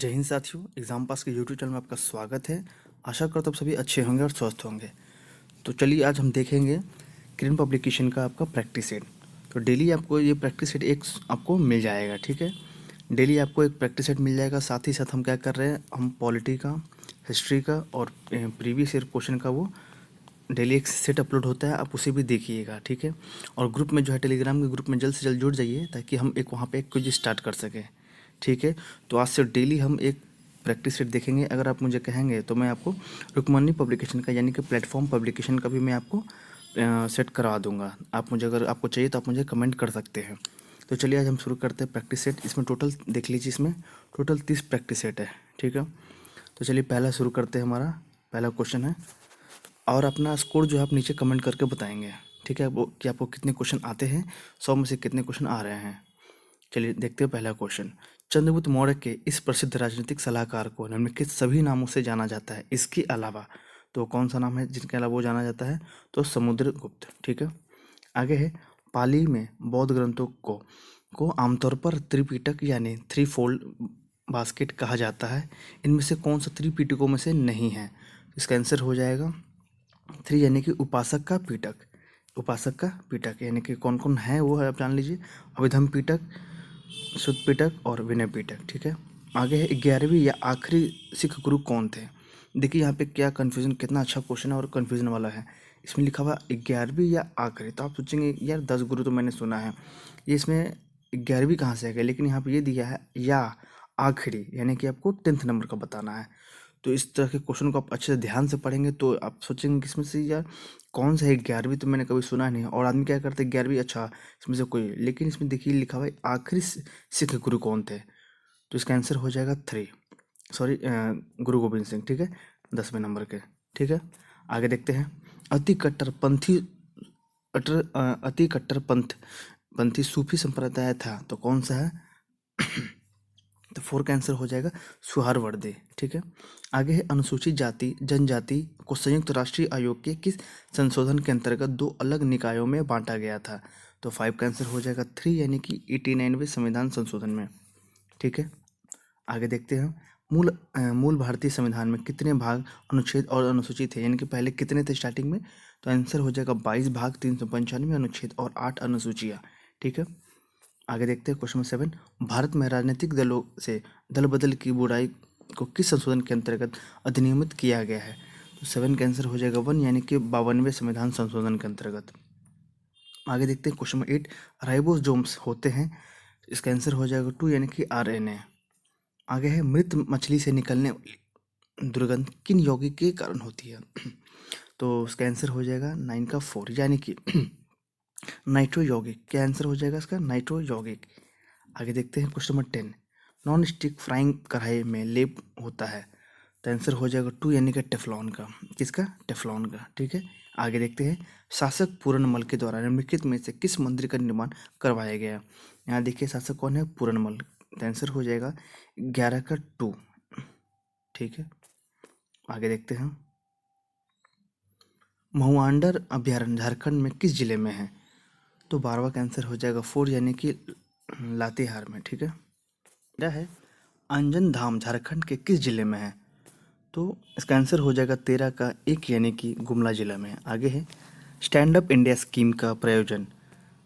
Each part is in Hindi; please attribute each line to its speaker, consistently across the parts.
Speaker 1: जय हिंद साथियों, एग्जाम पास के यूट्यूब चैनल में आपका स्वागत है। आशा करता हूँ आप सभी अच्छे होंगे और स्वस्थ होंगे। तो चलिए आज हम देखेंगे किरण पब्लिकेशन का आपका प्रैक्टिस सेट। तो डेली आपको ये प्रैक्टिस सेट एक आपको मिल जाएगा, ठीक है। डेली आपको एक प्रैक्टिस सेट मिल जाएगा। साथ ही साथ हम क्या कर रहे हैं, हम पॉलिटी का, हिस्ट्री का और प्रीवियस ईयर क्वेश्चन का वो डेली एक सेट अपलोड होता है, आप उसे भी देखिएगा, ठीक है। और ग्रुप में जो है, टेलीग्राम के ग्रुप में जल्द से जल्द जुड़ जाइए ताकि हम एक वहाँ पे एक क्विज स्टार्ट कर सकें, ठीक है। तो आज से डेली हम एक प्रैक्टिस सेट देखेंगे। अगर आप मुझे कहेंगे तो मैं आपको रुक्मणी पब्लिकेशन का यानी कि प्लेटफॉर्म पब्लिकेशन का भी मैं आपको सेट करवा दूंगा। आप मुझे, अगर आपको चाहिए तो आप मुझे कमेंट कर सकते हैं। तो चलिए आज हम शुरू करते हैं प्रैक्टिस सेट। इसमें टोटल देख लीजिए, इसमें टोटल 30 प्रैक्टिस सेट है, ठीक है। तो चलिए पहला शुरू करते हैं। हमारा पहला क्वेश्चन है और अपना स्कोर जो है आप नीचे कमेंट करके बताएंगे, ठीक है, वो कि आपको कितने क्वेश्चन आते हैं, 100 में से कितने क्वेश्चन आ रहे हैं। चलिए देखते हैं पहला क्वेश्चन। चंद्रगुप्त मौर्य के इस प्रसिद्ध राजनीतिक सलाहकार को निम्नलिखित सभी नामों से जाना जाता है, इसके अलावा। तो कौन सा नाम है जिनके अलावा वो जाना जाता है? तो समुद्रगुप्त, ठीक है। आगे है, पाली में बौद्ध ग्रंथों को आमतौर पर त्रिपिटक यानी थ्री फोल्ड बास्केट कहा जाता है। इनमें से कौन सा त्रिपिटकों में से नहीं है? इसका आंसर हो जाएगा 3 यानी कि उपासक का पिटक। उपासक का पिटक यानी कि कौन कौन है वो है, आप जान लीजिए। अभिधम पिटक, शुद्ध पिटक और विनय पिटक, ठीक है। आगे है, 11वीं या आखिरी सिख गुरु कौन थे? देखिए यहाँ पे क्या कन्फ्यूजन, कितना अच्छा क्वेश्चन है और कन्फ्यूजन वाला है। इसमें लिखा हुआ 11वीं या आखिरी, तो आप सोचेंगे यार 10 गुरु तो मैंने सुना है, ये इसमें 11वीं कहाँ से आ गया। लेकिन यहाँ पे ये दिया है या आखिरी, यानी कि आपको 10th नंबर का बताना है। तो इस तरह के क्वेश्चन को आप अच्छे से ध्यान से पढ़ेंगे तो आप सोचेंगे कि इसमें से यार कौन सा है 11वीं, तो मैंने कभी सुना नहीं। और आदमी क्या करते हैं, 11वीं अच्छा इसमें से कोई, लेकिन इसमें देखिए लिखा हुआ है आखिरी सिख गुरु कौन थे। तो इसका आंसर हो जाएगा 3, सॉरी, गुरु गोविंद सिंह, ठीक है, 10वें नंबर के, ठीक है। आगे देखते हैं, अति कट्टरपंथी अति कट्टरपंथी सूफी संप्रदाय था, तो कौन सा है? तो 4 का आंसर हो जाएगा सुहरावर्दी, ठीक है। आगे है, अनुसूचित जाति जनजाति को संयुक्त राष्ट्रीय आयोग के किस संशोधन के अंतर्गत 2 अलग निकायों में बांटा गया था? तो 5 का आंसर हो जाएगा 3 यानी कि 89वें संविधान संशोधन में, ठीक है। आगे देखते हैं, मूल भारतीय संविधान में कितने भाग, अनुच्छेद और अनुसूची थे, यानी कि पहले कितने थे स्टार्टिंग में? तो आंसर हो जाएगा 22 भाग, 395 अनुच्छेद और 8 अनुसूचियाँ, ठीक है। आगे देखते हैं क्वेश्चन नंबर 7। भारत में राजनीतिक दलों से दल बदल की बुराई को किस संशोधन के अंतर्गत अधिनियमित किया गया है? तो 7 का आंसर हो जाएगा 1 यानी कि 52वें संविधान संशोधन के अंतर्गत। आगे देखते हैं क्वेश्चन नंबर 8। राइबोसोम्स होते हैं, इसका आंसर हो जाएगा 2 यानी कि RNA। आगे है, मृत मछली से निकलने वाली दुर्गंध किन यौगिक के कारण होती है? तो उसका आंसर हो जाएगा 9 का 4 यानी कि नाइट्रो यौगिक। क्या आंसर हो जाएगा इसका? नाइट्रो यौगिक। आगे देखते हैं question number 10। Non stick frying कढ़ाई में लेप होता है, तो आंसर हो जाएगा 2 यानी कि टेफ्लॉन का। किसका? टेफ्लॉन का, ठीक है। आगे देखते हैं, शासक पूरनमल के द्वारा निम्नलिखित में से किस मंदिर का निर्माण करवाया गया? यहाँ देखिए शासक कौन है? पूरनमल। तो आंसर हो जाएगा 11 का 2, ठीक है। आगे देखते हैं, महुआंडर अभ्यारण्य झारखंड में किस जिले में है? तो 12वां का आंसर हो जाएगा 4 यानी कि लातेहार में, ठीक है। मेरा है, अंजन धाम झारखंड के किस जिले में है? तो इसका आंसर हो जाएगा 13 का 1 यानी कि गुमला जिला में। आगे है, स्टैंड अप इंडिया स्कीम का प्रयोजन,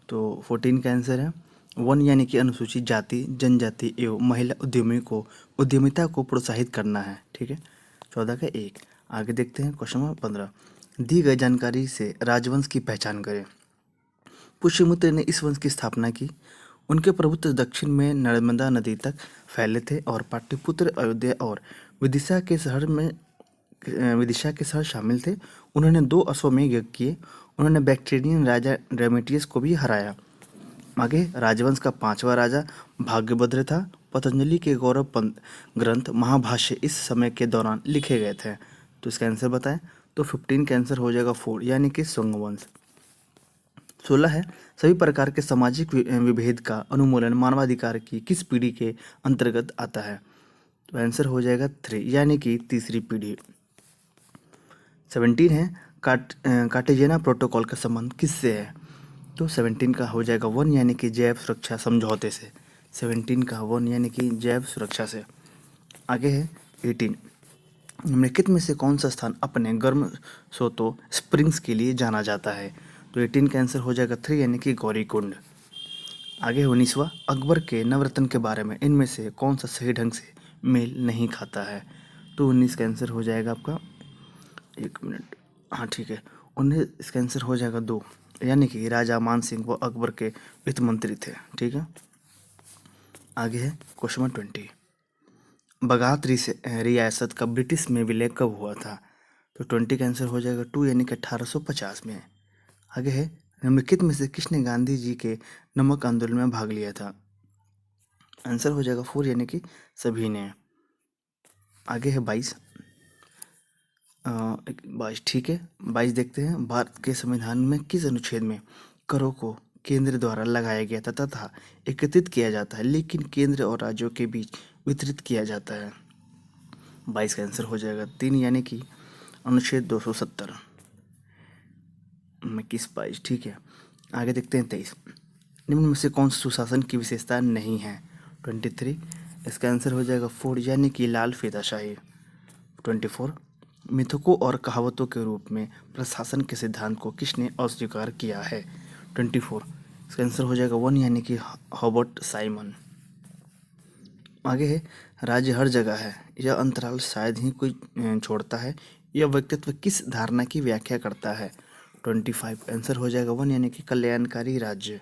Speaker 1: तो 14 का आंसर है 1 यानी कि अनुसूचित जाति जनजाति एवं महिला उद्यमी को उद्यमिता को प्रोत्साहित करना है, ठीक है, 14 का 1। आगे देखते हैं क्वेश्चन नंबर 15। दी गई जानकारी से राजवंश की पहचान करें। पुष्यमित्र ने इस वंश की स्थापना की। उनके प्रभुत्व दक्षिण में नर्मदा नदी तक फैले थे और पाटलिपुत्र, अयोध्या और विदिशा के शहर शामिल थे। उन्होंने 2 अश्वमेध यज्ञ किए। उन्होंने बैक्ट्रियन राजा ड्रामेटियस को भी हराया। आगे, राजवंश का 5वां राजा भाग्यभद्र था। पतंजलि के गौरव ग्रंथ महाभाष्य इस समय के दौरान लिखे गए थे। तो इसका आंसर बताएं। तो 15 का आंसर हो जाएगा 4 यानी कि शुंगवंश। 16 है, सभी प्रकार के सामाजिक विभेद का उन्मूलन मानवाधिकार की किस पीढ़ी के अंतर्गत आता है? तो आंसर हो जाएगा 3 यानी कि तीसरी पीढ़ी। 17 है, कार्टेजियन प्रोटोकॉल का संबंध किससे है? तो 17 का हो जाएगा 1 यानी कि जैव सुरक्षा समझौते से। 17 का 1 यानी कि जैव सुरक्षा से। आगे है 18, निम्नलिखित में से कौन सा स्थान अपने गर्म स्रोतों स्प्रिंग्स के लिए जाना जाता है? तो 18 का आंसर हो जाएगा 3 यानी कि गौरीकुंड। आगे 19वां, अकबर के नवरत्न के बारे में इनमें से कौन सा सही ढंग से मेल नहीं खाता है? तो 19 का आंसर हो जाएगा आपका, एक मिनट, हाँ ठीक है, 19 इसका आंसर हो जाएगा 2, यानी कि राजा मान सिंह वो अकबर के वित्त मंत्री थे। ठीक है, आगे है क्वेश्चन नंबर 20, बगात रियासत का ब्रिटिश में विलय कब हुआ था? तो 20 का आंसर हो जाएगा 2 यानी कि 1850 में। आगे है, निम्नलिखित में से किसने गांधी जी के नमक आंदोलन में भाग लिया था? आंसर हो जाएगा 4 यानी कि सभी ने। आगे है 22, 22 ठीक है, 22 देखते हैं, भारत के संविधान में किस अनुच्छेद में करों को केंद्र द्वारा लगाया गया था तथा एकत्रित किया जाता है लेकिन केंद्र और राज्यों के बीच वितरित किया जाता है? 22 का आंसर हो जाएगा 3 यानी कि अनुच्छेद 270। 21 22 ठीक है, आगे देखते हैं 23, निम्न में से कौन सी सुशासन की विशेषता नहीं है? 23, इसका आंसर हो जाएगा 4 यानी कि लाल फीताशाही। 24, मिथकों और कहावतों के रूप में प्रशासन के सिद्धांत को किसने अस्वीकार किया है? 24, इसका आंसर हो जाएगा 1 यानी कि हॉबर्ट साइमन। आगे है, राज्य हर जगह है, यह अंतराल शायद ही कोई छोड़ता है, यह व्यक्तित्व किस धारणा की व्याख्या करता है? 25, आंसर हो जाएगा 1 यानी कि कल्याणकारी राज्य।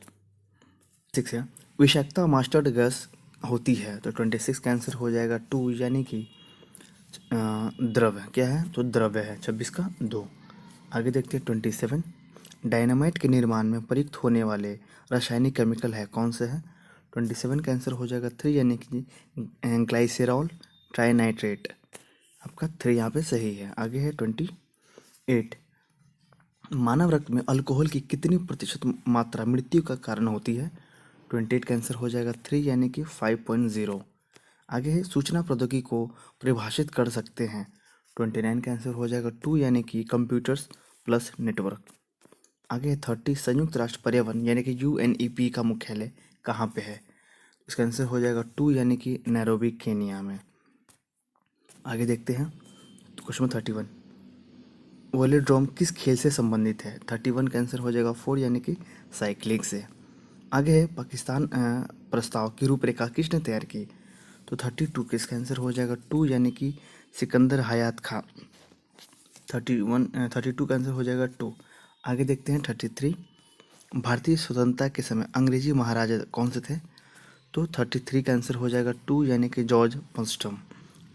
Speaker 1: 6 है, विषाक्तता मास्टर्ड गैस होती है, तो 26 का आंसर हो जाएगा 2 यानी कि द्रव्य, क्या है तो द्रव्य है, 26 का 2। आगे देखते हैं 27, डायनामाइट के निर्माण में प्रयुक्त होने वाले रासायनिक केमिकल है कौन से है? 27 का आंसर हो जाएगा 3 यानी कि ग्लाइसेरॉल ट्राइनाइट्रेट, आपका 3 यहाँ पे सही है। आगे है 28, मानव रक्त में अल्कोहल की कितनी प्रतिशत मात्रा मृत्यु का कारण होती है? 28 का आंसर हो जाएगा 3 यानी कि 5.0। आगे है, सूचना प्रौद्योगिकी को परिभाषित कर सकते हैं? 29 का आंसर हो जाएगा 2 यानी कि कंप्यूटर्स प्लस नेटवर्क। आगे है 30, संयुक्त राष्ट्र पर्यावरण यानी कि UNEP का मुख्यालय कहाँ पे है? इसका आंसर हो जाएगा 2 यानी कि नैरोबी केनिया में। आगे देखते हैं क्वेश्चन 31, वेलोड्रोम किस खेल से संबंधित है? 31 का आंसर हो जाएगा 4 यानी कि साइकिलिंग से। आगे है, पाकिस्तान प्रस्ताव की रूपरेखा किसने तैयार की? तो 32 का इसका आंसर हो जाएगा 2 यानी कि सिकंदर हयात खां। 32 का आंसर हो जाएगा 2। आगे देखते हैं 33, भारतीय स्वतंत्रता के समय अंग्रेजी महाराजा कौन से थे? तो 33 का आंसर हो जाएगा 2 यानी कि जॉर्ज फर्स्टम।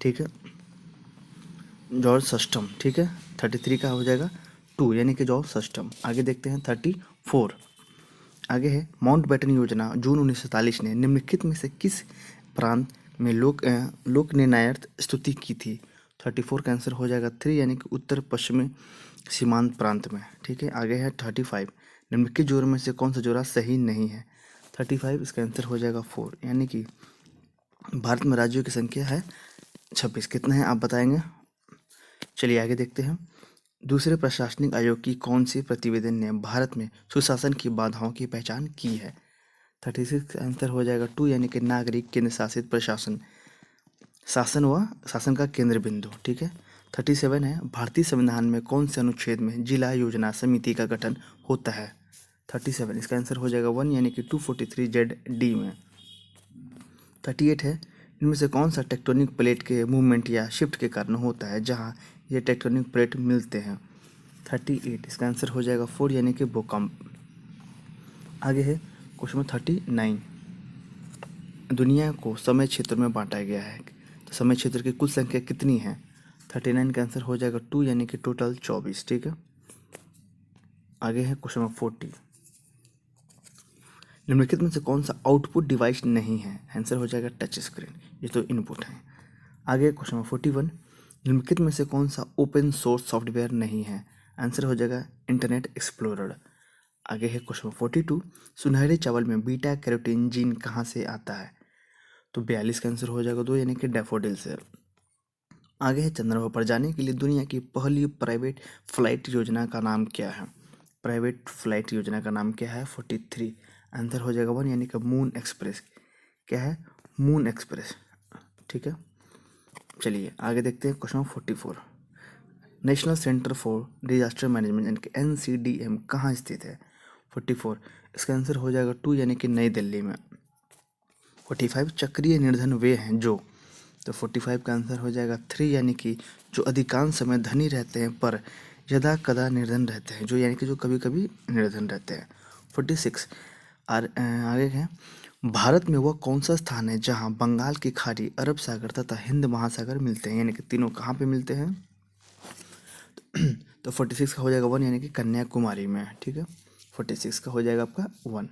Speaker 1: ठीक है, जॉर्ज सस्टम, ठीक है, 33 का हो जाएगा 2 यानी कि जॉर्ज सस्टम। आगे देखते हैं 34, आगे है, माउंट बैटन योजना जून 1947 ने निम्नलिखित में से किस प्रांत में लोक निर्णायक स्तुति की थी? 34 का आंसर हो जाएगा 3 यानी कि उत्तर पश्चिमी सीमांत प्रांत में। ठीक है, आगे है 35, निम्नलिखित जोड़ों में से कौन सा जोड़ा सही नहीं है? 35 इसका आंसर हो जाएगा 4 यानी कि भारत में राज्यों की संख्या है 26, कितना है आप बताएंगे? चलिए आगे देखते हैं, दूसरे प्रशासनिक आयोग की कौन सी प्रतिवेदन ने भारत में सुशासन की बाधाओं की पहचान की है? 36 आंसर हो जाएगा 2 यानी कि नागरिक केंद्र शासित प्रशासन, शासन व शासन का केंद्र बिंदु। ठीक है, 37 है, भारतीय संविधान में कौन से अनुच्छेद में जिला योजना समिति का गठन होता है? 37 इसका आंसर हो जाएगा 1 यानी कि 243 ZD में। 38 है, इनमें से कौन सा टेक्टोनिक प्लेट के मूवमेंट या शिफ्ट के कारण होता है जहाँ ये टेक्टोनिक प्लेट मिलते हैं? 38 इसका आंसर हो जाएगा 4 यानी कि भूकंप। आगे है क्वेश्चन 39, दुनिया को समय क्षेत्र में बांटा गया है, तो समय क्षेत्र की कुल संख्या कितनी है? 39 का आंसर हो जाएगा 2 यानी कि टोटल 24। ठीक है, आगे है क्वेश्चन नंबर 40, निम्नलिखित में से कौन सा आउटपुट डिवाइस नहीं है? आंसर हो जाएगा टच स्क्रीन, ये तो इनपुट है। आगे क्वेश्चन नंबर 41, निम्नलिखित में से कौन सा ओपन सोर्स सॉफ्टवेयर नहीं है? आंसर हो जाएगा इंटरनेट एक्सप्लोरर। आगे है क्वेश्चन नंबर 42, सुनहरे चावल में बीटा कैरोटीन जीन कहाँ से आता है? तो 42 का आंसर हो जाएगा 2 यानी कि डैफोडिल से। आगे है, चंद्रमा पर जाने के लिए दुनिया की पहली प्राइवेट फ्लाइट योजना का नाम क्या है? प्राइवेट फ्लाइट योजना का नाम क्या है? 43 आंसर हो जाएगा 1 यानी कि मून एक्सप्रेस। क्या है? Moon express. ठीक है, चलिए आगे देखते हैं question 44। National centre for disaster management यानी कि NCDM कहाँ स्थित है? 44 इसका आंसर हो जाएगा 2 यानी कि नई दिल्ली में। 45 चक्रीय निर्धन वे हैं जो, तो 45 का आंसर हो जाएगा 3 यानी कि जो अधिकांश समय धनी रहते हैं पर यदा कदा निर्धन रहते हैं, जो यानी कि जो कभी कभी निर्धन रहते हैं। 46 आगे है, भारत में वह कौन सा स्थान है जहां बंगाल की खाड़ी, अरब सागर तथा हिंद महासागर मिलते हैं, यानी कि तीनों कहाँ पे मिलते हैं? तो 46 का हो जाएगा 1 यानी कि कन्याकुमारी में। ठीक है, 46 का हो जाएगा आपका 1।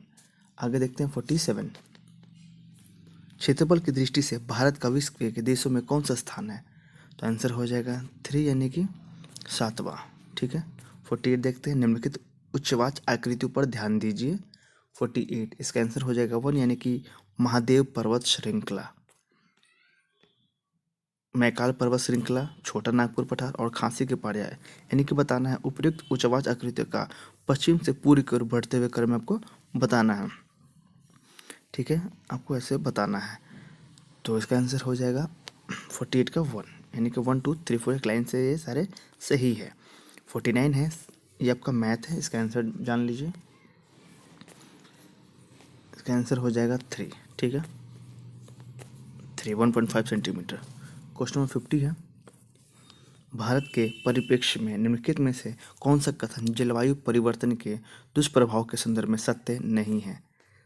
Speaker 1: आगे देखते हैं 47। क्षेत्रफल की दृष्टि से भारत का विश्व के देशों में कौन सा स्थान है? तो आंसर हो जाएगा 3 यानी कि 7वां। ठीक है, 48 देखते हैं, निम्नलिखित उच्चवाच आकृतियों पर ध्यान दीजिए। 48 इसका आंसर हो जाएगा 1 यानी कि महादेव पर्वत श्रृंखला, मैकाल पर्वत श्रृंखला, छोटा नागपुर पठार और खांसी के पर्याय, यानी कि बताना है उपयुक्त उच्चवाच आकृतियों का पश्चिम से पूर्व की ओर बढ़ते हुए क्रम में आपको बताना है। ठीक है, आपको ऐसे बताना है। तो इसका आंसर हो जाएगा 48 का 1 यानी कि 1 2 3 4 एक लाइन से ये सारे सही है। 49 है, ये आपका मैथ है, इसका आंसर जान लीजिए। इसका आंसर हो जाएगा 3। ठीक है, 3 1.5 सेंटीमीटर। क्वेश्चन नंबर 50 है, भारत के परिप्रेक्ष्य में निम्नलिखित में से कौन सा कथन जलवायु परिवर्तन के दुष्प्रभाव के संदर्भ में सत्य नहीं है?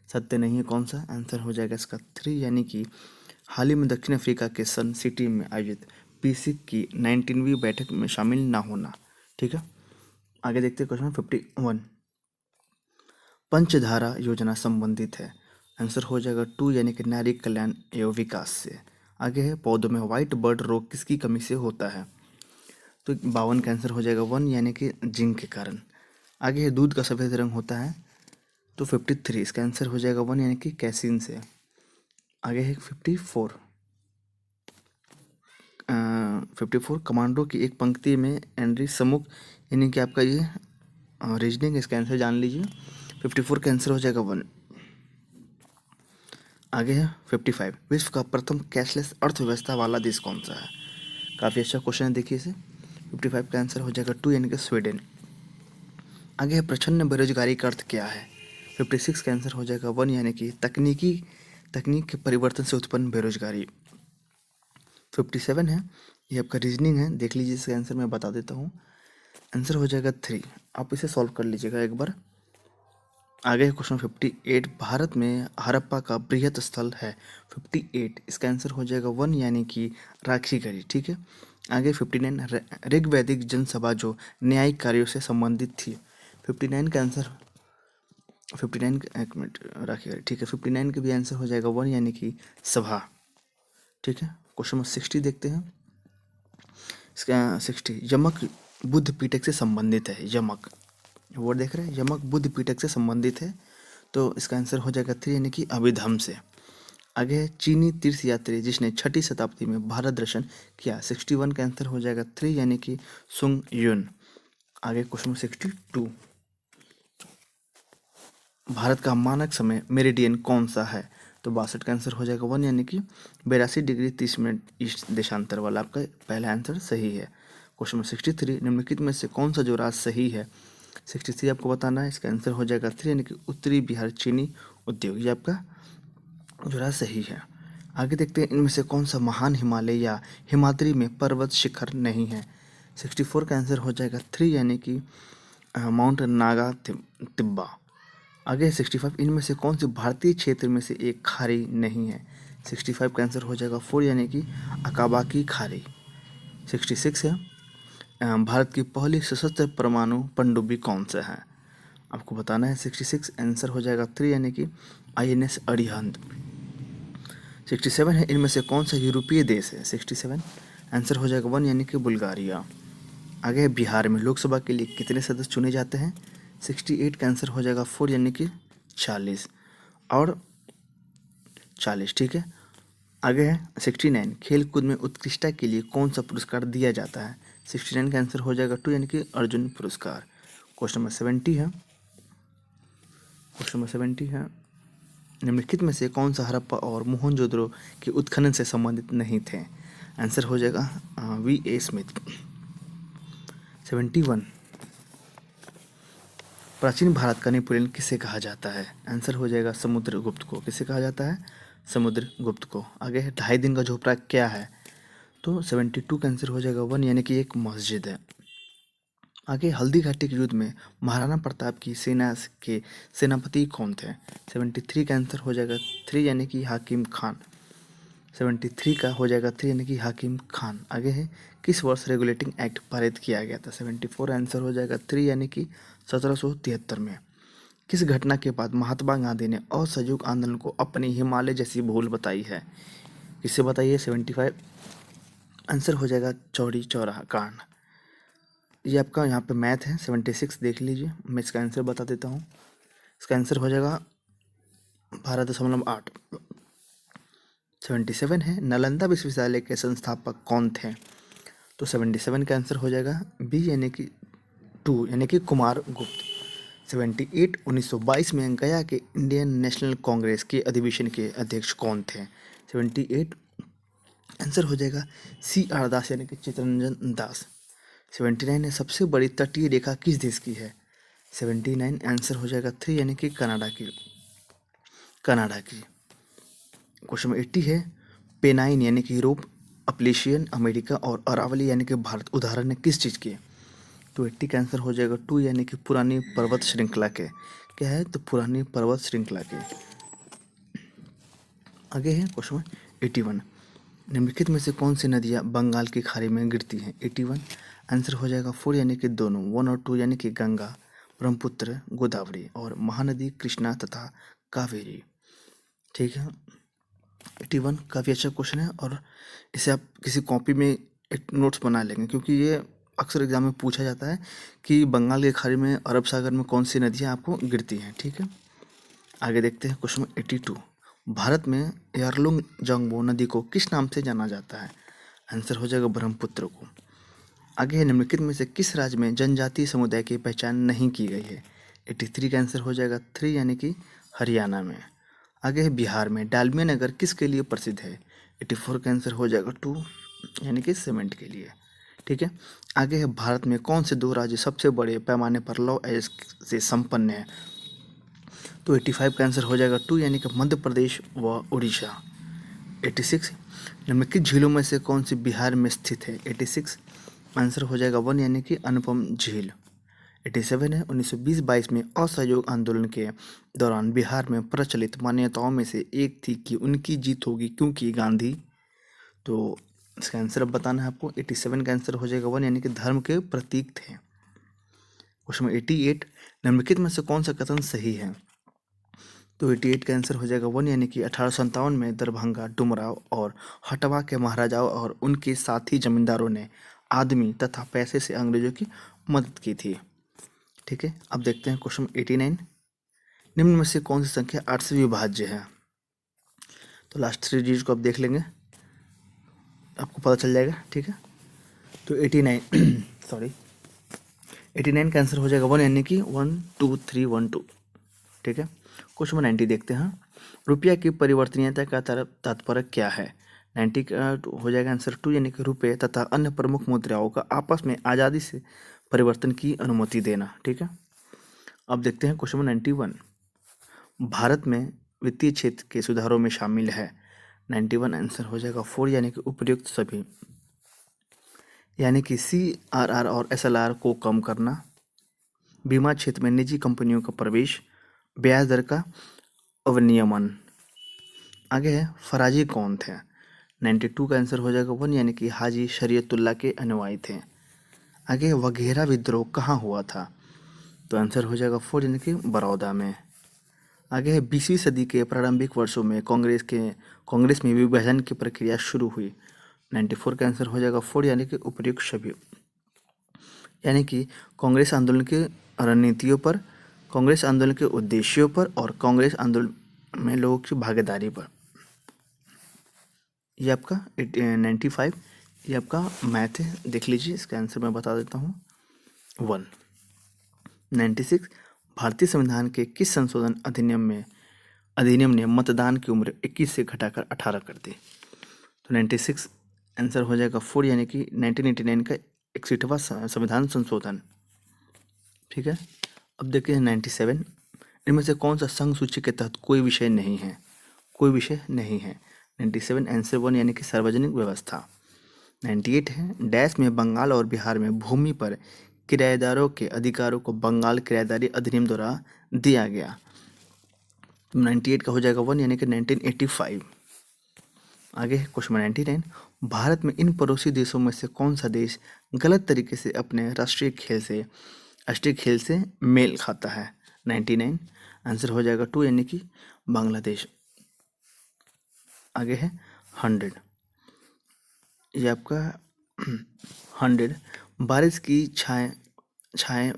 Speaker 1: सत्य नहीं है कौन सा? आंसर हो जाएगा इसका 3 यानी कि हाल ही में दक्षिण अफ्रीका के सन सिटी में आयोजित PICC की 19वीं बैठक में शामिल ना होना। ठीक है, आगे देखते हैं क्वेश्चन 51। पंचधारा योजना संबंधित है, आंसर हो जाएगा 2 यानी कि नारी कल्याण एवं विकास से। आगे है, पौधों में व्हाइट बर्ड रोग किसकी कमी से होता है? तो 52 का आंसर हो जाएगा 1 यानी कि जिंक के कारण। आगे है, दूध का सफ़ेद रंग होता है, तो 53 इसका आंसर हो जाएगा 1 यानी कि कैसीन से। आगे है 54। 54 कमांडो की एक पंक्ति में एंड्री सम्मुख, यानी कि आपका ये रीजनिंग, इसका आंसर जान लीजिए। 54 का आंसर हो जाएगा 1। आगे है 55 विश्व का प्रथम कैशलेस अर्थव्यवस्था वाला देश कौन सा है? काफ़ी अच्छा क्वेश्चन है, देखिए इसे। 55 का आंसर हो जाएगा 2 यानी कि स्वीडन। आगे है, प्रच्छन्न बेरोजगारी का अर्थ क्या है? 56 का आंसर हो जाएगा 1 यानी कि तकनीक के परिवर्तन से उत्पन्न बेरोजगारी। 57 है, ये आपका रीजनिंग है, देख लीजिए, इसका आंसर मैं बता देता हूँ। आंसर हो जाएगा 3, आप इसे सॉल्व कर लीजिएगा एक बार। आगे है क्वेश्चन 58, भारत में हड़प्पा का बृहत स्थल है। 58 इसका आंसर हो जाएगा 1 यानी कि राखीगढ़ी। ठीक है, आगे 59 ऋग्वैदिक जनसभा जो न्यायिक कार्यों से संबंधित थी। 59 का आंसर 59 एक मिनट राखीगढ़ी। ठीक है, 59 का भी आंसर हो जाएगा 1 यानी कि सभा। ठीक है, क्वेश्चन नंबर 60 देखते हैं। इसका 60 यमक बुद्ध पीठक से संबंधित है। यमक वर्ड देख रहे हैं, यमक बुद्ध पीठक से संबंधित है, तो इसका आंसर हो जाएगा 3 यानी कि अभिधम से। आगे है, चीनी तीर्थ यात्री जिसने 6ठी शताब्दी में भारत दर्शन किया। 61 का आंसर हो जाएगा 3 यानी कि सुंग युन। आगे क्वेश्चन 62, भारत का मानक समय मेरिडियन कौन सा है? तो 62 का आंसर हो जाएगा 1 यानी कि 82 डिग्री 30 मिनट ईस्ट देशांतर वाला आपका पहला आंसर सही है। क्वेश्चन नंबर 63, निम्नलिखित में से कौन सा जोराज सही है? 63 आपको बताना है, इसका आंसर हो जाएगा 3 यानी कि उत्तरी बिहार चीनी उद्योग, ये आपका जोराज सही है। आगे देखते हैं, इनमें से कौन सा महान हिमालय या हिमाद्री में पर्वत शिखर नहीं है? 64 का आंसर हो जाएगा 3 यानी कि माउंट नागा तिब्बा। आगे है 65, इनमें से कौन से भारतीय क्षेत्र में से एक खाड़ी नहीं है? 65 का आंसर हो जाएगा 4 यानी कि अकाबा की खाड़ी। 66 है, भारत की पहली सशस्त्र परमाणु पनडुब्बी कौन सा है? आपको बताना है। 66 आंसर हो जाएगा 3 यानी कि INS अरिहंत। 67 है, इनमें से कौन सा यूरोपीय देश है? 67 आंसर हो जाएगा 1 यानी कि बुल्गारिया। आगे है, बिहार में लोकसभा के लिए कितने सदस्य चुने जाते हैं? 68 का आंसर हो जाएगा 4 यानी कि 40 और 40। ठीक है, आगे है 69, खेल कूद में उत्कृष्टता के लिए कौन सा पुरस्कार दिया जाता है? 69 का आंसर हो जाएगा 2 यानी कि अर्जुन पुरस्कार। क्वेश्चन नंबर 70 है, निम्नलिखित में से कौन सा हड़प्पा और मोहनजोदड़ो के उत्खनन से संबंधित नहीं थे? आंसर हो जाएगा वी ए स्मिथ। 71, प्राचीन भारत का नेपोलियन किसे कहा जाता है? आंसर हो जाएगा समुद्रगुप्त को। किसे कहा जाता है? समुद्रगुप्त को। आगे है 2.5 दिन का झोपड़ा क्या है? तो 72 का आंसर हो जाएगा 1, यानी कि एक मस्जिद है। आगे हल्दी घाटी के युद्ध में महाराणा प्रताप की सेना के सेनापति कौन थे? 73 का आंसर हो जाएगा 3, यानी कि हाकिम खान। 73 का हो जाएगा 3, यानी कि हाकिम खान। आगे है किस वर्ष रेगुलेटिंग एक्ट पारित किया गया था? 74 आंसर हो जाएगा 3, यानी कि 1773 में। किस घटना के बाद महात्मा गांधी ने असहयोग आंदोलन को अपनी हिमालय जैसी भूल बताई है? किससे बताइए? 75 आंसर हो जाएगा चौरी चौरा कांड। ये आपका यहाँ पे मैथ है। 76 देख लीजिए, मैं इसका आंसर बता देता हूँ। इसका आंसर हो जाएगा 12.8। 77 है नालंदा विश्वविद्यालय के संस्थापक कौन थे? तो 77 का आंसर हो जाएगा बी, यानी कि 2, यानी कि कुमार गुप्त। 78 1922 में गया के इंडियन नेशनल कांग्रेस के अधिवेशन के अध्यक्ष कौन थे? 78 आंसर हो जाएगा सी आर दास, यानी कि चित्तरंजन दास। 79 है सबसे बड़ी तटीय रेखा किस देश की है? 79 आंसर हो जाएगा 3, यानी कि कनाडा की। क्वेश्चन 80 है पेनाइन यानी कि यूरोप, अपलेशियन अमेरिका और अरावली यानी कि भारत उदाहरण है किस चीज़ की? तो 80 का आंसर हो जाएगा 2, यानी कि पुरानी पर्वत श्रृंखला के। क्या है? तो पुरानी पर्वत श्रृंखला के। आगे है क्वेश्चन 81, निम्नलिखित में से कौन सी नदियाँ बंगाल की खाड़ी में गिरती हैं? 81 आंसर हो जाएगा 4, यानी कि दोनों। 1 और 2, यानी कि गंगा, ब्रह्मपुत्र, गोदावरी और महानदी कृष्णा तथा कावेरी। ठीक है, 81 काफ़ी अच्छा क्वेश्चन है और इसे आप किसी कॉपी में एक नोट्स बना लेंगे, क्योंकि ये अक्सर एग्जाम में पूछा जाता है कि बंगाल की खाड़ी में, अरब सागर में कौन सी नदियाँ आपको गिरती हैं। ठीक है, आगे देखते हैं क्वेश्चन 82, भारत में यारलुंग जांगबो नदी को किस नाम से जाना जाता है? आंसर हो जाएगा ब्रह्मपुत्र को। आगे है निम्नलिखित में से किस राज्य में जनजातीय समुदाय की पहचान नहीं की गई है? 83 का आंसर हो जाएगा 3, यानी कि हरियाणा में। आगे है बिहार में डालमिया नगर किसके लिए प्रसिद्ध है? 84 का आंसर हो जाएगा 2, यानी कि सीमेंट के लिए। ठीक है, आगे है भारत में कौन से 2 राज्य सबसे बड़े पैमाने पर लौह अयस्क से संपन्न है? तो 85 का आंसर हो जाएगा 2, यानी कि मध्य प्रदेश व उड़ीसा। 86 निम्नलिखित झीलों में से कौन सी बिहार में स्थित है? 86 आंसर हो जाएगा 1, यानी कि अनुपम झील। 87 है 1920-22 में असहयोग आंदोलन के दौरान बिहार में प्रचलित मान्यताओं में से एक थी कि उनकी जीत होगी क्योंकि गांधी। तो इसका आंसर अब बताना है आपको। 87 का आंसर हो जाएगा 1, यानी कि धर्म के प्रतीक थे। क्वेश्चन 88 निम्नलिखित में से कौन सा कथन सही है? तो 88 का आंसर हो जाएगा 1, यानी कि 1857 में दरभंगा, डुमराव और हटवा के महाराजाओं और उनके साथी जमींदारों ने आदमी तथा पैसे से अंग्रेजों की मदद की थी। ठीक है, अब देखते हैं क्वेश्चन 89, निम्न में से कौन सी संख्या 8 से विभाज्य है? तो लास्ट 3 डिजिट को आप देख लेंगे, आपको पता चल जाएगा। ठीक है, तो 89 सॉरी 89 का आंसर हो जाएगा 1, यानी कि 1 2 3 1 2। ठीक है, क्वेश्चन 90 देखते हैं, रुपया की परिवर्तनीयता का तात्पर्य क्या है? 90 का हो जाएगा आंसर 2, यानी कि रुपये तथा अन्य प्रमुख मुद्राओं का आपस में आज़ादी से परिवर्तन की अनुमति देना। ठीक है, अब देखते हैं क्वेश्चन 91, भारत में वित्तीय क्षेत्र के सुधारों में शामिल है? 91 आंसर हो जाएगा 4, यानी कि उपयुक्त सभी, यानी कि CRR और SLR को कम करना, बीमा क्षेत्र में निजी कंपनियों का प्रवेश, ब्याज दर का अवनियमन। आगे है फराजी कौन थे? 92 का आंसर हो जाएगा 1, यानी कि हाजी शरीयतुल्लाह के अनुयायी थे। आगे वघेरा विद्रोह कहाँ हुआ था? तो आंसर हो जाएगा 4, यानी कि बड़ौदा में। आगे है 20वीं सदी के प्रारंभिक वर्षों में कांग्रेस में विभाजन की प्रक्रिया शुरू हुई। 94 का आंसर हो जाएगा 4, यानी कि उपयुक्त सभी, यानी कि कांग्रेस आंदोलन के रणनीतियों पर, कांग्रेस आंदोलन के उद्देश्यों पर और कांग्रेस आंदोलन में लोगों की भागीदारी पर। ये आपका 95 ये आपका मैथ है, देख लीजिए। इसका आंसर मैं बता देता हूँ 1। 96 भारतीय संविधान के किस संशोधन अधिनियम ने मतदान की उम्र 21 से घटाकर 18 कर दी? तो 96 आंसर हो जाएगा 4 यानी कि 1989 का 61वां संविधान संशोधन। ठीक है, अब देखते हैं 97। इनमें से कौन सा संघ सूची के तहत कोई विषय नहीं है? कोई विषय नहीं है। 97 आंसर 1 यानी कि सार्वजनिक व्यवस्था। 98 है, डैश में बंगाल और बिहार में भूमि पर किराएदारों के अधिकारों को बंगाल किराएदारी अधिनियम द्वारा दिया गया। 98 का हो जाएगा 1 यानी कि 1985। आगे है क्वेश्चन 99। भारत में इन पड़ोसी देशों में से कौन सा देश गलत तरीके से अपने राष्ट्रीय खेल से मेल खाता है? 99 आंसर हो जाएगा 2 यानी कि बांग्लादेश। आगे है 100। ये आपका 100 बारिश की छाएं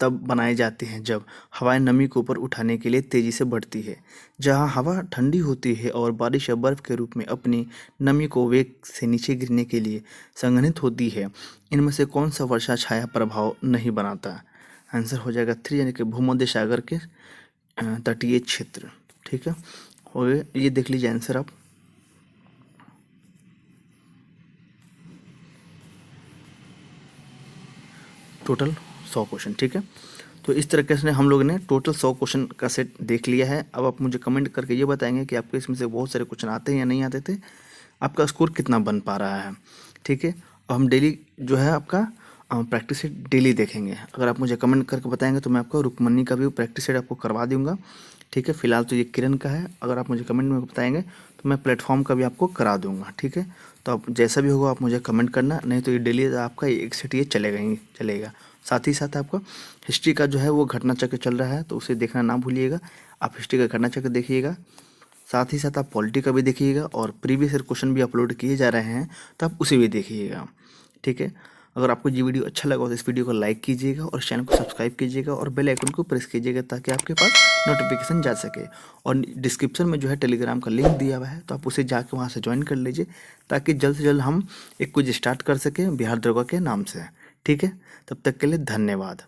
Speaker 1: तब बनाई जाती हैं जब हवाएं नमी को ऊपर उठाने के लिए तेजी से बढ़ती है। जहां हवा ठंडी होती है और बारिश या बर्फ के रूप में अपनी नमी को वेग से नीचे गिरने के लिए संघनित होती है, इनमें से कौन सा वर्षा छाया प्रभाव नहीं बनाता? आंसर हो जाएगा 3 यानी कि भूमध्य सागर के तटीय क्षेत्र। ठीक है, हो गए, ये देख लीजिए आंसर आप। Total 100 question. ठीक है, तो इस तरीके से हम लोग ने टोटल 100 क्वेश्चन का सेट देख लिया है। अब आप मुझे कमेंट करके ये बताएंगे कि आपके इसमें से बहुत सारे क्वेश्चन आते हैं या नहीं आते थे, आपका स्कोर कितना बन पा रहा है। ठीक है, अब हम डेली जो है आपका प्रैक्टिस सेट डेली देखेंगे। अगर आप मुझे कमेंट करके बताएंगे तो मैं आपको रुकमनी का भी प्रैक्टिस सेट आपको करवा दूंगा। ठीक है, फिलहाल तो ये किरण का है, अगर आप मुझे कमेंट में बताएंगे तो मैं प्लेटफॉर्म का भी आपको करा दूंगा। ठीक है, तो आप जैसा भी होगा आप मुझे कमेंट करना, नहीं तो ये डेली आपका एक सेट ये चलेगा ही चलेगा। साथ ही साथ आपका हिस्ट्री का जो है वो घटना चक्र चल रहा है, तो उसे देखना ना भूलिएगा। आप हिस्ट्री का घटना चक्र देखिएगा, साथ ही साथ आप पॉलिटी का भी देखिएगा, और प्रीवियस ईयर क्वेश्चन भी अपलोड किए जा रहे हैं तो आप उसे भी देखिएगा। ठीक है, अगर आपको ये वीडियो अच्छा लगा तो इस वीडियो को लाइक कीजिएगा और चैनल को सब्सक्राइब कीजिएगा और बेल आइकन को प्रेस कीजिएगा ताकि आपके पास नोटिफिकेशन जा सके। और डिस्क्रिप्शन में जो है टेलीग्राम का लिंक दिया हुआ है, तो आप उसे जाके वहाँ से ज्वाइन कर लीजिए ताकि जल्द से जल्द हम एक कुछ स्टार्ट कर सकें बिहार दरोगा के नाम से। ठीक है, तब तक के लिए धन्यवाद।